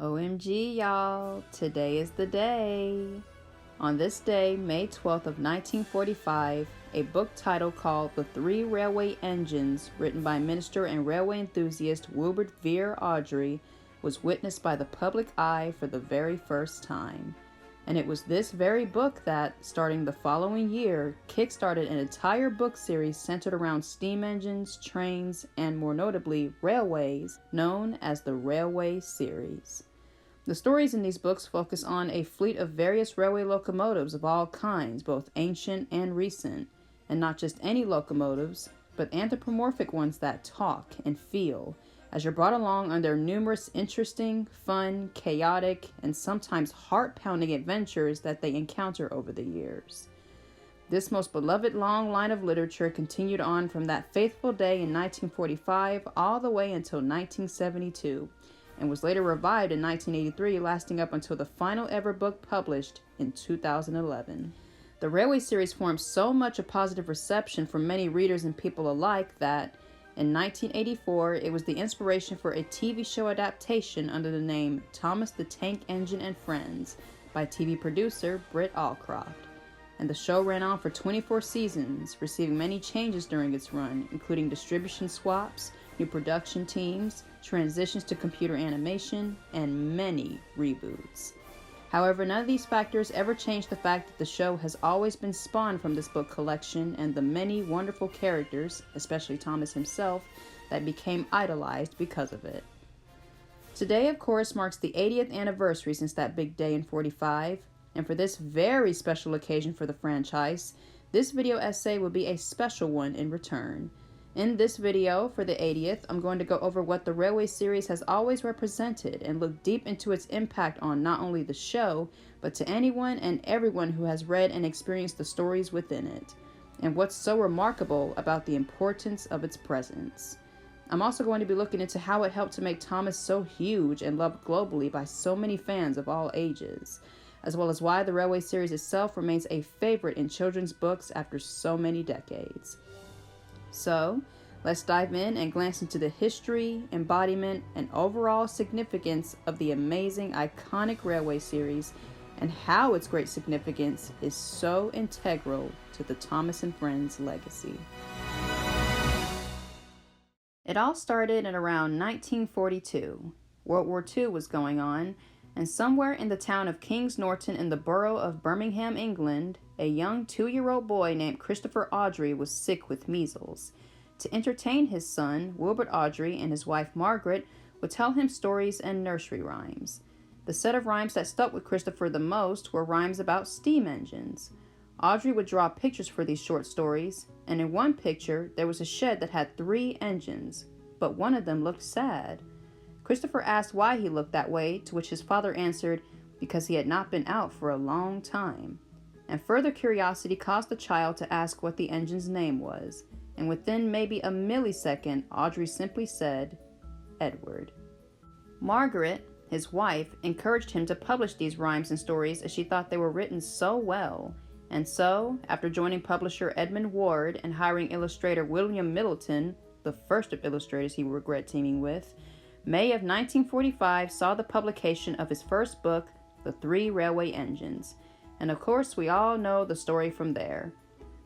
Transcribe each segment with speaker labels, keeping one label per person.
Speaker 1: OMG, y'all, today is the day. On this day, May 12th of 1945, a book title called The Three Railway Engines, written by minister and railway enthusiast Wilbert Vere Awdry, was witnessed by the public eye for the very first time. And it was this very book that, starting the following year, kickstarted an entire book series centered around steam engines, trains, and more notably, railways, known as the Railway Series. The stories in these books focus on a fleet of various railway locomotives of all kinds, both ancient and recent, and not just any locomotives, but anthropomorphic ones that talk and feel, as you're brought along on their numerous interesting, fun, chaotic, and sometimes heart-pounding adventures that they encounter over the years. This most beloved long line of literature continued on from that faithful day in 1945 all the way until 1972, and was later revived in 1983, lasting up until the final ever book published in 2011. The Railway series formed so much a positive reception from many readers and people alike that, in 1984, it was the inspiration for a TV show adaptation under the name Thomas the Tank Engine and Friends by TV producer Britt Allcroft. And the show ran on for 24 seasons, receiving many changes during its run, including distribution swaps, new production teams, transitions to computer animation, and many reboots. However, none of these factors ever changed the fact that the show has always been spawned from this book collection and the many wonderful characters, especially Thomas himself, that became idolized because of it. Today, of course, marks the 80th anniversary since that big day in 45, and for this very special occasion for the franchise, this video essay will be a special one in return. In this video, for the 80th, I'm going to go over what the Railway series has always represented and look deep into its impact on not only the show, but to anyone and everyone who has read and experienced the stories within it, and what's so remarkable about the importance of its presence. I'm also going to be looking into how it helped to make Thomas so huge and loved globally by so many fans of all ages, as well as why the Railway series itself remains a favorite in children's books after so many decades. So, let's dive in and glance into the history, embodiment, and overall significance of the amazing, iconic Railway series and how its great significance is so integral to the Thomas and Friends legacy. It all started in around 1942. World War II was going on, and somewhere in the town of Kings Norton in the borough of Birmingham, England, a young 2-year-old boy named Christopher Awdry was sick with measles. To entertain his son, Wilbert Awdry and his wife Margaret would tell him stories and nursery rhymes. The set of rhymes that stuck with Christopher the most were rhymes about steam engines. Awdry would draw pictures for these short stories, and in one picture there was a shed that had 3 engines, but one of them looked sad. Christopher asked why he looked that way, to which his father answered, because he had not been out for a long time. And further curiosity caused the child to ask what the engine's name was, and within maybe a millisecond, Awdry simply said, Edward. Margaret, his wife, encouraged him to publish these rhymes and stories as she thought they were written so well. And so, after joining publisher Edmund Ward and hiring illustrator William Middleton, the first of illustrators he would regret teaming with, May of 1945 saw the publication of his first book, The Three Railway Engines. And of course, we all know the story from there.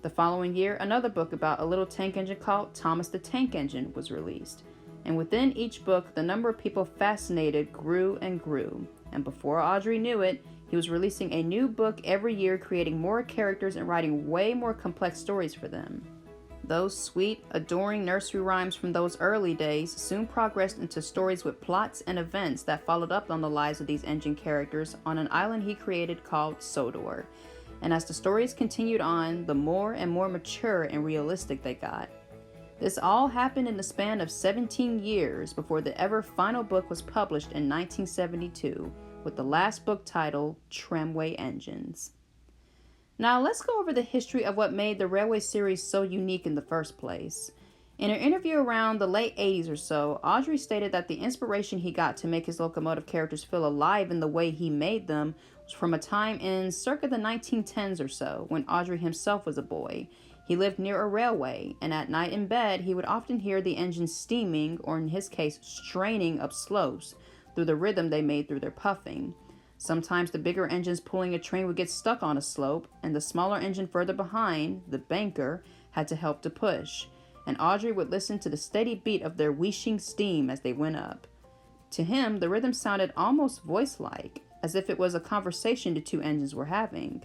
Speaker 1: The following year, another book about a little tank engine called Thomas the Tank Engine was released. And within each book, the number of people fascinated grew and grew. And before Awdry knew it, he was releasing a new book every year, creating more characters and writing way more complex stories for them. Those sweet, adoring nursery rhymes from those early days soon progressed into stories with plots and events that followed up on the lives of these engine characters on an island he created called Sodor. And as the stories continued on, the more and more mature and realistic they got. This all happened in the span of 17 years before the ever final book was published in 1972, with the last book titled Tramway Engines. Now let's go over the history of what made the Railway series so unique in the first place. In an interview around the late 80s or so, Awdry stated that the inspiration he got to make his locomotive characters feel alive in the way he made them was from a time in circa the 1910s or so, when Awdry himself was a boy. He lived near a railway, and at night in bed he would often hear the engine steaming, or in his case, straining up slopes, through the rhythm they made through their puffing. Sometimes the bigger engines pulling a train would get stuck on a slope, and the smaller engine further behind, the banker, had to help to push, and Audrey would listen to the steady beat of their wheeshing steam as they went up. To him, the rhythm sounded almost voice-like, as if it was a conversation the two engines were having.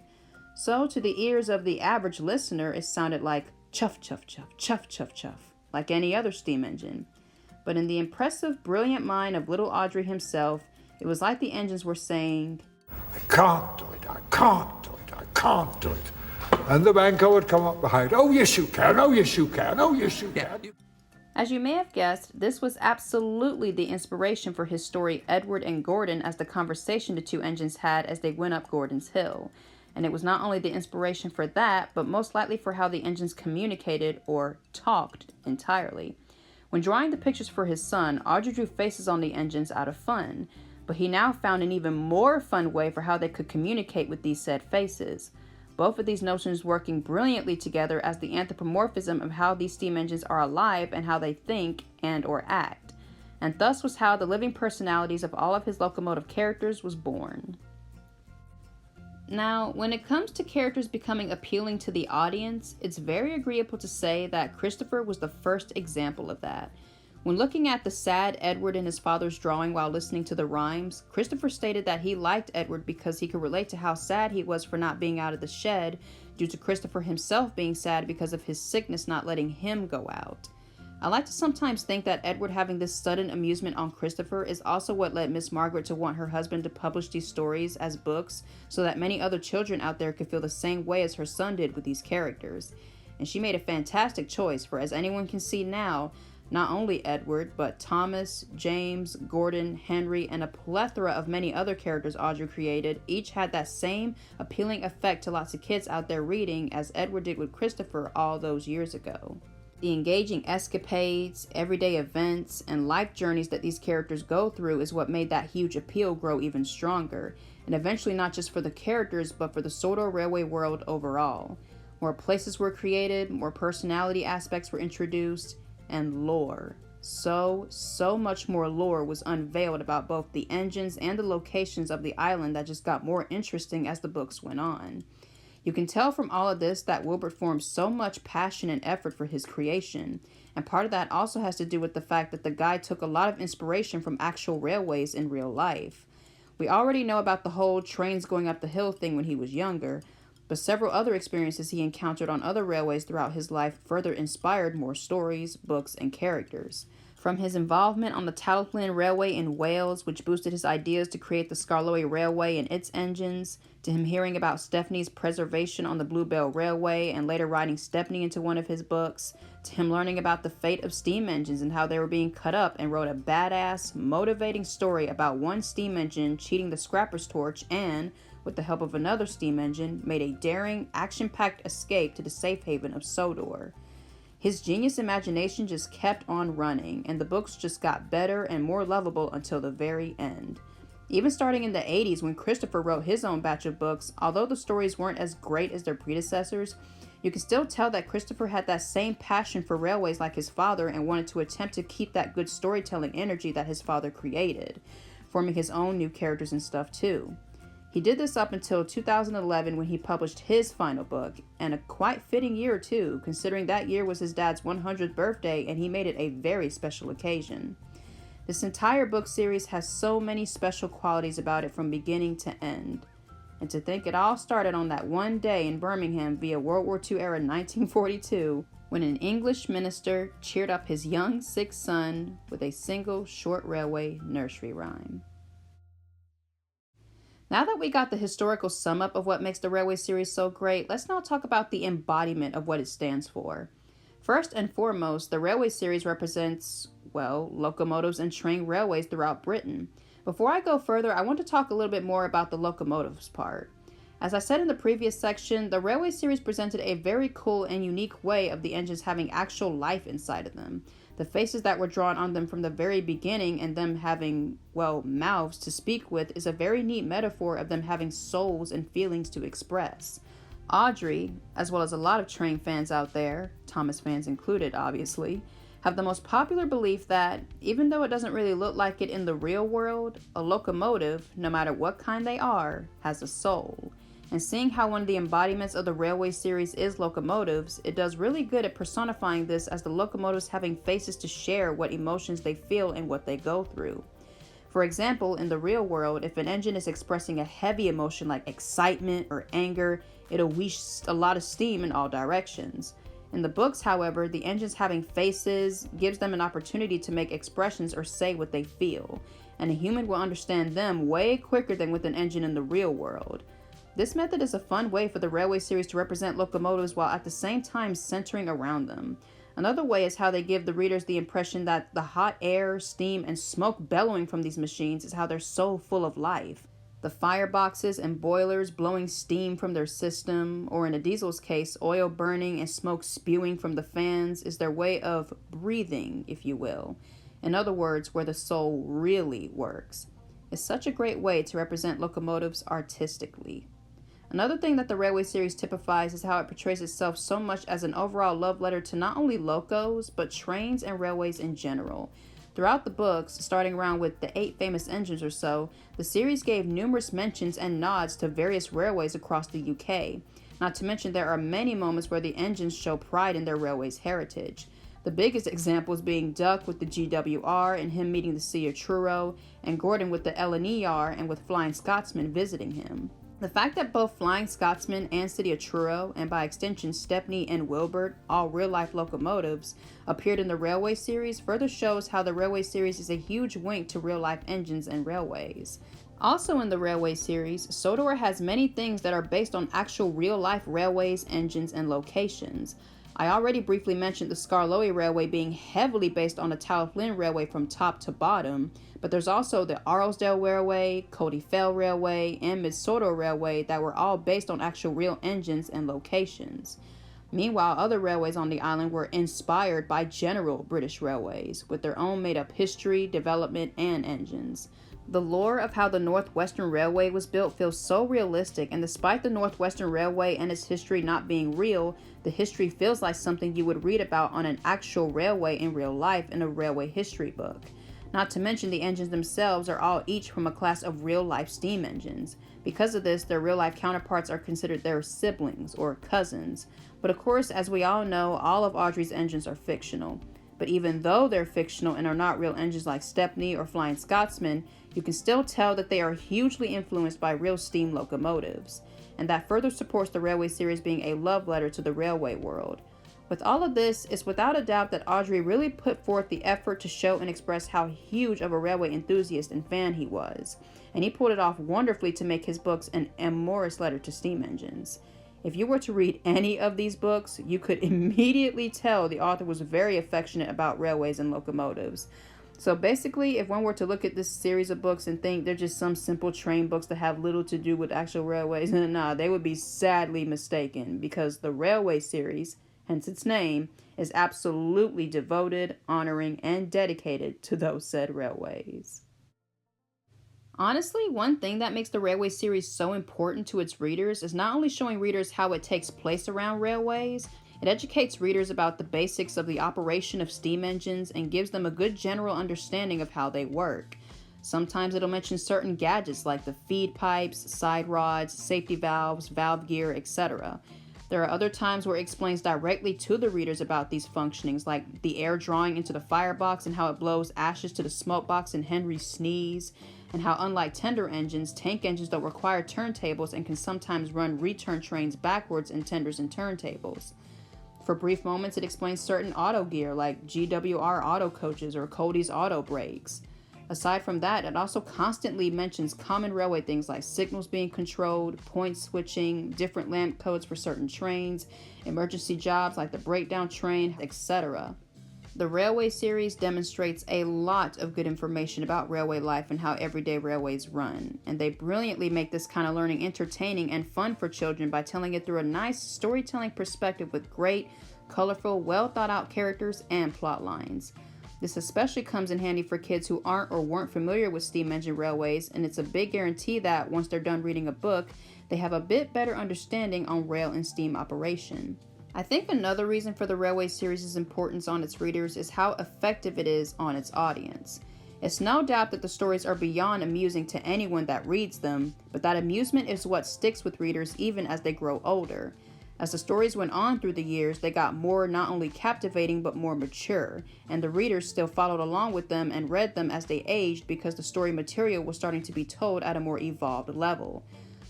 Speaker 1: So, to the ears of the average listener, it sounded like chuff, chuff, chuff, chuff, chuff, chuff, like any other steam engine. But in the impressive, brilliant mind of little Audrey himself, it was like the engines were saying,
Speaker 2: I can't do it, I can't do it, I can't do it. And the banker would come up behind, oh yes you can, oh yes you can, oh yes you can.
Speaker 1: As you may have guessed, this was absolutely the inspiration for his story Edward and Gordon as the conversation the two engines had as they went up Gordon's Hill. And it was not only the inspiration for that, but most likely for how the engines communicated or talked entirely. When drawing the pictures for his son, Audrey drew faces on the engines out of fun, but he now found an even more fun way for how they could communicate with these said faces. Both of these notions working brilliantly together as the anthropomorphism of how these steam engines are alive and how they think and or act. And thus was how the living personalities of all of his locomotive characters was born. Now, when it comes to characters becoming appealing to the audience, it's very agreeable to say that Christopher was the first example of that. When looking at the sad Edward in his father's drawing while listening to the rhymes, Christopher stated that he liked Edward because he could relate to how sad he was for not being out of the shed, due to Christopher himself being sad because of his sickness not letting him go out. I like to sometimes think that Edward having this sudden amusement on Christopher is also what led Miss Margaret to want her husband to publish these stories as books so that many other children out there could feel the same way as her son did with these characters. And she made a fantastic choice, for as anyone can see now, not only Edward, but Thomas, James, Gordon, Henry, and a plethora of many other characters Audrey created each had that same appealing effect to lots of kids out there reading as Edward did with Christopher all those years ago. The engaging escapades, everyday events, and life journeys that these characters go through is what made that huge appeal grow even stronger, and eventually not just for the characters, but for the Sodor Railway world overall. More places were created, more personality aspects were introduced, and lore. So much more lore was unveiled about both the engines and the locations of the island that just got more interesting as the books went on. You can tell from all of this that Wilbert formed so much passion and effort for his creation, and part of that also has to do with the fact that the guy took a lot of inspiration from actual railways in real life. We already know about the whole trains going up the hill thing when he was younger, but several other experiences he encountered on other railways throughout his life further inspired more stories, books, and characters. From his involvement on the Talyllyn Railway in Wales, which boosted his ideas to create the Skarloey Railway and its engines, to him hearing about Stephanie's preservation on the Bluebell Railway and later writing Stephanie into one of his books, to him learning about the fate of steam engines and how they were being cut up, and wrote a badass, motivating story about one steam engine cheating the scrapper's torch and, with the help of another steam engine, made a daring, action-packed escape to the safe haven of Sodor. His genius imagination just kept on running, and the books just got better and more lovable until the very end. Even starting in the 80s when Christopher wrote his own batch of books, although the stories weren't as great as their predecessors, you can still tell that Christopher had that same passion for railways like his father and wanted to attempt to keep that good storytelling energy that his father created, forming his own new characters and stuff too. He did this up until 2011 when he published his final book, and a quite fitting year too, considering that year was his dad's 100th birthday and he made it a very special occasion. This entire book series has so many special qualities about it from beginning to end. And to think it all started on that one day in Birmingham via World War II era 1942, when an English minister cheered up his young sick son with a single short railway nursery rhyme. Now that we got the historical sum up of what makes the Railway series so great, let's now talk about the embodiment of what it stands for. First and foremost, the Railway series represents, locomotives and train railways throughout Britain. Before I go further, I want to talk a little bit more about the locomotives part. As I said in the previous section, the Railway series presented a very cool and unique way of the engines having actual life inside of them. The faces that were drawn on them from the very beginning and them having, mouths to speak with is a very neat metaphor of them having souls and feelings to express. Audrey, as well as a lot of train fans out there, Thomas fans included obviously, have the most popular belief that, even though it doesn't really look like it in the real world, a locomotive, no matter what kind they are, has a soul. And seeing how one of the embodiments of the railway series is locomotives, it does really good at personifying this as the locomotives having faces to share what emotions they feel and what they go through. For example, in the real world, if an engine is expressing a heavy emotion like excitement or anger, it'll wheeze a lot of steam in all directions. In the books, however, the engines having faces gives them an opportunity to make expressions or say what they feel, and a human will understand them way quicker than with an engine in the real world. This method is a fun way for the railway series to represent locomotives while at the same time centering around them. Another way is how they give the readers the impression that the hot air, steam, and smoke bellowing from these machines is how they're so full of life. The fireboxes and boilers blowing steam from their system, or in a diesel's case, oil burning and smoke spewing from the fans, is their way of breathing, if you will. In other words, where the soul really works. It's such a great way to represent locomotives artistically. Another thing that the railway series typifies is how it portrays itself so much as an overall love letter to not only locos, but trains and railways in general. Throughout the books, starting around with the 8 famous engines or so, the series gave numerous mentions and nods to various railways across the UK. Not to mention there are many moments where the engines show pride in their railway's heritage. The biggest examples being Duck with the GWR and him meeting the Sea of Truro, and Gordon with the LNER and with Flying Scotsman visiting him. The fact that both Flying Scotsman and City of Truro, and by extension Stepney and Wilbert, all real-life locomotives, appeared in the railway series further shows how the railway series is a huge wink to real-life engines and railways. Also in the railway series, Sodor has many things that are based on actual real-life railways, engines, and locations. I already briefly mentioned the Skarloey Railway being heavily based on the Talyllyn Railway from top to bottom, but there's also the Arlesdale Railway, Cody Fell Railway, and Mid Sodor Railway that were all based on actual real engines and locations. Meanwhile, other railways on the island were inspired by general British railways, with their own made-up history, development, and engines. The lore of how the Northwestern Railway was built feels so realistic, and despite the Northwestern Railway and its history not being real, the history feels like something you would read about on an actual railway in real life in a railway history book. Not to mention the engines themselves are all each from a class of real-life steam engines. Because of this, their real-life counterparts are considered their siblings or cousins. But of course, as we all know, all of Audrey's engines are fictional. But even though they're fictional and are not real engines like Stepney or Flying Scotsman, you can still tell that they are hugely influenced by real steam locomotives. And that further supports the railway series being a love letter to the railway world. With all of this, it's without a doubt that Audrey really put forth the effort to show and express how huge of a railway enthusiast and fan he was, and he pulled it off wonderfully to make his books an amorous letter to steam engines. If you were to read any of these books, you could immediately tell the author was very affectionate about railways and locomotives. So basically, if one were to look at this series of books and think they're just some simple train books that have little to do with actual railways, nah, they would be sadly mistaken, because the railway series, hence its name, is absolutely devoted, honoring, and dedicated to those said railways. Honestly, one thing that makes the railway series so important to its readers is not only showing readers how it takes place around railways, it educates readers about the basics of the operation of steam engines and gives them a good general understanding of how they work. Sometimes it'll mention certain gadgets like the feed pipes, side rods, safety valves, valve gear, etc. There are other times where it explains directly to the readers about these functionings, like the air drawing into the firebox and how it blows ashes to the smoke box in Henry's sneeze, and how unlike tender engines, tank engines don't require turntables and can sometimes run return trains backwards in tenders and turntables. For brief moments, it explains certain auto gear like GWR auto coaches or Cody's auto brakes. Aside from that, it also constantly mentions common railway things like signals being controlled, point switching, different lamp codes for certain trains, emergency jobs like the breakdown train, etc. The railway series demonstrates a lot of good information about railway life and how everyday railways run, and they brilliantly make this kind of learning entertaining and fun for children by telling it through a nice storytelling perspective with great, colorful, well thought out characters and plot lines. This especially comes in handy for kids who aren't or weren't familiar with steam engine railways, and it's a big guarantee that once they're done reading a book, they have a bit better understanding on rail and steam operation. I think another reason for the Railway series' importance on its readers is how effective it is on its audience. It's no doubt that the stories are beyond amusing to anyone that reads them, but that amusement is what sticks with readers even as they grow older. As the stories went on through the years, they got more not only captivating but more mature, and the readers still followed along with them and read them as they aged because the story material was starting to be told at a more evolved level.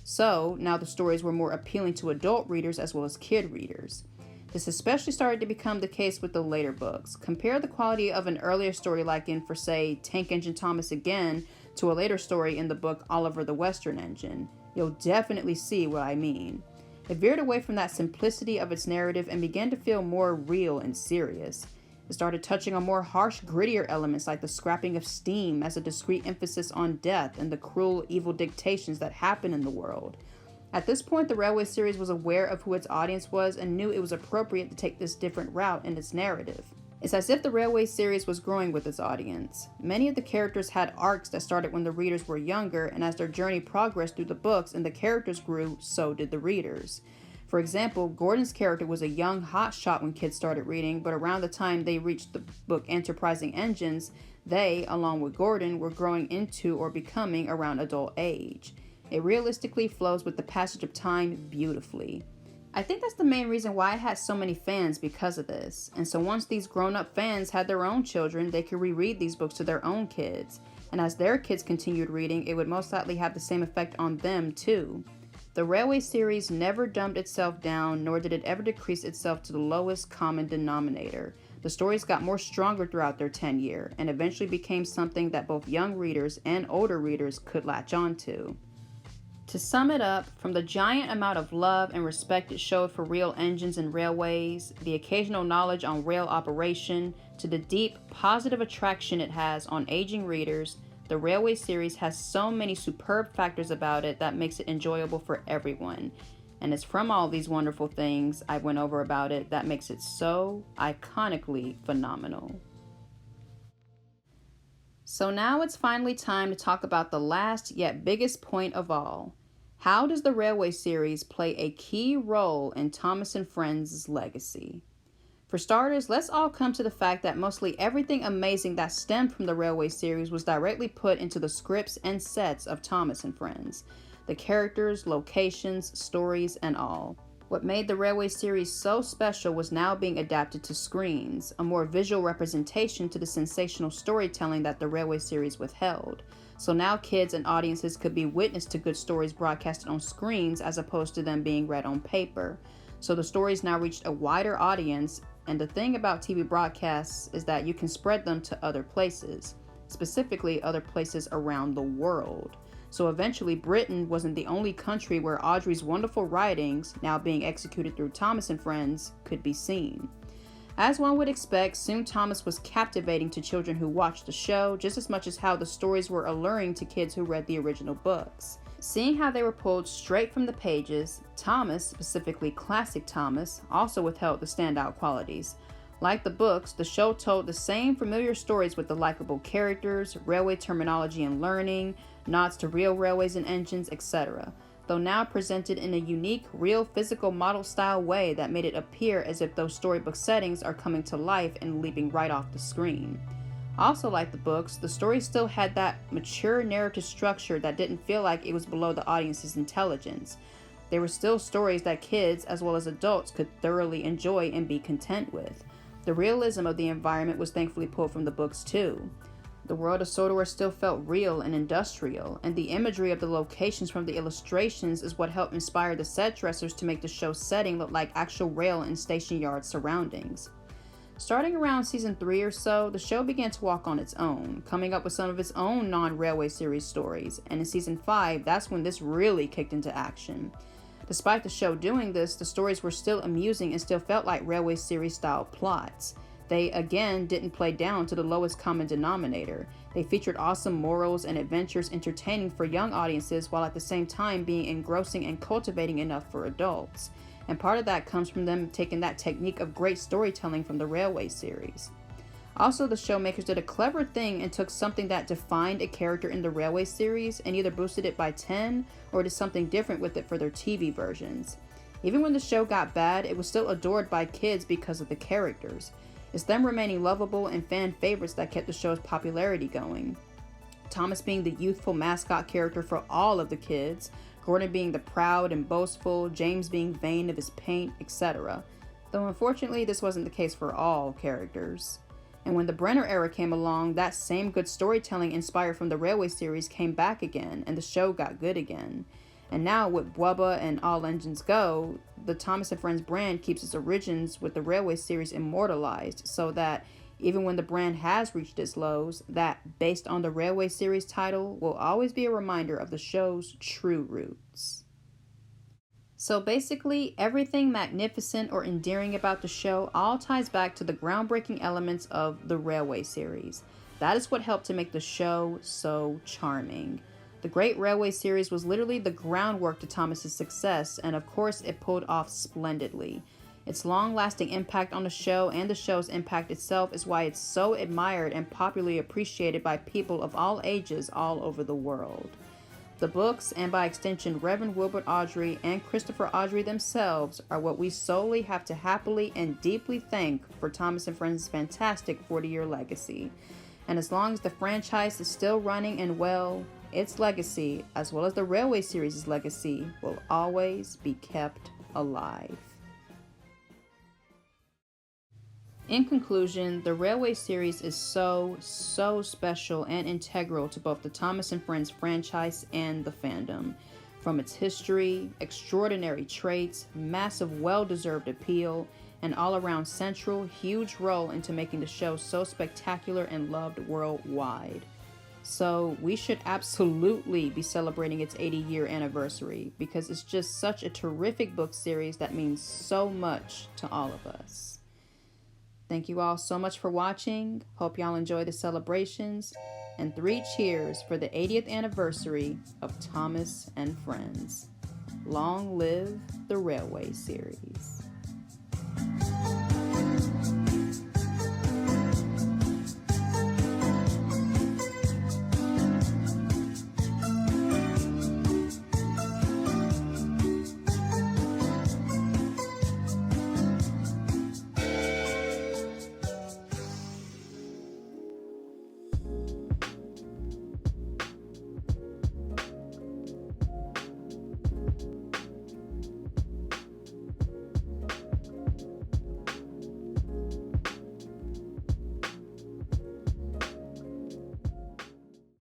Speaker 1: So, now the stories were more appealing to adult readers as well as kid readers. This especially started to become the case with the later books. Compare the quality of an earlier story like in, for say, Tank Engine Thomas Again, to a later story in the book Oliver the Western Engine. You'll definitely see what I mean. It veered away from that simplicity of its narrative and began to feel more real and serious. It started touching on more harsh, grittier elements like the scrapping of steam as a discrete emphasis on death and the cruel, evil dictations that happen in the world. At this point, the Railway series was aware of who its audience was and knew it was appropriate to take this different route in its narrative. It's as if the Railway series was growing with its audience. Many of the characters had arcs that started when the readers were younger, and as their journey progressed through the books and the characters grew, so did the readers. For example, Gordon's character was a young hotshot when kids started reading, but around the time they reached the book Enterprising Engines, they, along with Gordon, were growing into or becoming around adult age. It realistically flows with the passage of time beautifully. I think that's the main reason why it had so many fans because of this. And so once these grown-up fans had their own children, they could reread these books to their own kids. And as their kids continued reading, it would most likely have the same effect on them too. The Railway series never dumbed itself down, nor did it ever decrease itself to the lowest common denominator. The stories got more stronger throughout their tenure, and eventually became something that both young readers and older readers could latch onto. To sum it up, from the giant amount of love and respect it showed for real engines and railways, the occasional knowledge on rail operation, to the deep, positive attraction it has on aging readers, the Railway series has so many superb factors about it that makes it enjoyable for everyone. And it's from all these wonderful things I went over about it that makes it so iconically phenomenal. So now it's finally time to talk about the last yet biggest point of all. How does the Railway series play a key role in Thomas and Friends' legacy? For starters, let's all come to the fact that mostly everything amazing that stemmed from the Railway series was directly put into the scripts and sets of Thomas and Friends. The characters, locations, stories, and all. What made the Railway series so special was now being adapted to screens, a more visual representation to the sensational storytelling that the Railway series withheld. So now kids and audiences could be witness to good stories broadcasted on screens as opposed to them being read on paper. So the stories now reached a wider audience, and the thing about TV broadcasts is that you can spread them to other places, specifically other places around the world. So eventually Britain wasn't the only country where Audrey's wonderful writings, now being executed through Thomas and Friends, could be seen. As one would expect, soon Thomas was captivating to children who watched the show just as much as how the stories were alluring to kids who read the original books. Seeing how they were pulled straight from the pages, Thomas, specifically classic Thomas, also withheld the standout qualities. Like the books, the show told the same familiar stories with the likable characters, railway terminology and learning, nods to real railways and engines, etc., though now presented in a unique, real physical model style way that made it appear as if those storybook settings are coming to life and leaping right off the screen. Also, like the books, the story still had that mature narrative structure that didn't feel like it was below the audience's intelligence. They were still stories that kids, as well as adults, could thoroughly enjoy and be content with. The realism of the environment was thankfully pulled from the books too. The world of Sodor still felt real and industrial, and the imagery of the locations from the illustrations is what helped inspire the set dressers to make the show's setting look like actual rail and station yard surroundings. Starting around season 3 or so, the show began to walk on its own, coming up with some of its own non-Railway series stories, and in season 5, that's when this really kicked into action. Despite the show doing this, the stories were still amusing and still felt like Railway series style plots. They, again, didn't play down to the lowest common denominator. They featured awesome morals and adventures entertaining for young audiences while at the same time being engrossing and cultivating enough for adults. And part of that comes from them taking that technique of great storytelling from the Railway series. Also, the showmakers did a clever thing and took something that defined a character in the Railway series and either boosted it by 10 or did something different with it for their TV versions. Even when the show got bad, it was still adored by kids because of the characters. It's them remaining lovable and fan favorites that kept the show's popularity going. Thomas being the youthful mascot character for all of the kids, Gordon being the proud and boastful, James being vain of his paint, etc. Though unfortunately this wasn't the case for all characters. And when the Brenner era came along, that same good storytelling inspired from the Railway series came back again, and the show got good again. And now with Bubba and All Engines Go, the Thomas & Friends brand keeps its origins with the Railway series immortalized, so that even when the brand has reached its lows, that based on the Railway series title will always be a reminder of the show's true roots. So basically, everything magnificent or endearing about the show all ties back to the groundbreaking elements of the Railway series. That is what helped to make the show so charming. The Great Railway series was literally the groundwork to Thomas's success, and of course it pulled off splendidly. Its long-lasting impact on the show and the show's impact itself is why it's so admired and popularly appreciated by people of all ages all over the world. The books, and by extension Reverend Wilbert Awdry and Christopher Awdry themselves, are what we solely have to happily and deeply thank for Thomas & Friends' fantastic 40-year legacy. And as long as the franchise is still running and well, its legacy, as well as the Railway series' legacy, will always be kept alive. In conclusion, the Railway series is so special and integral to both the Thomas & Friends franchise and the fandom. From its history, extraordinary traits, massive well-deserved appeal, and all-around central, huge role into making the show so spectacular and loved worldwide. So we should absolutely be celebrating its 80-year anniversary, because it's just such a terrific book series that means so much to all of us. Thank you all so much for watching. Hope y'all enjoy the celebrations. And 3 cheers for the 80th anniversary of Thomas and Friends. Long live the Railway series.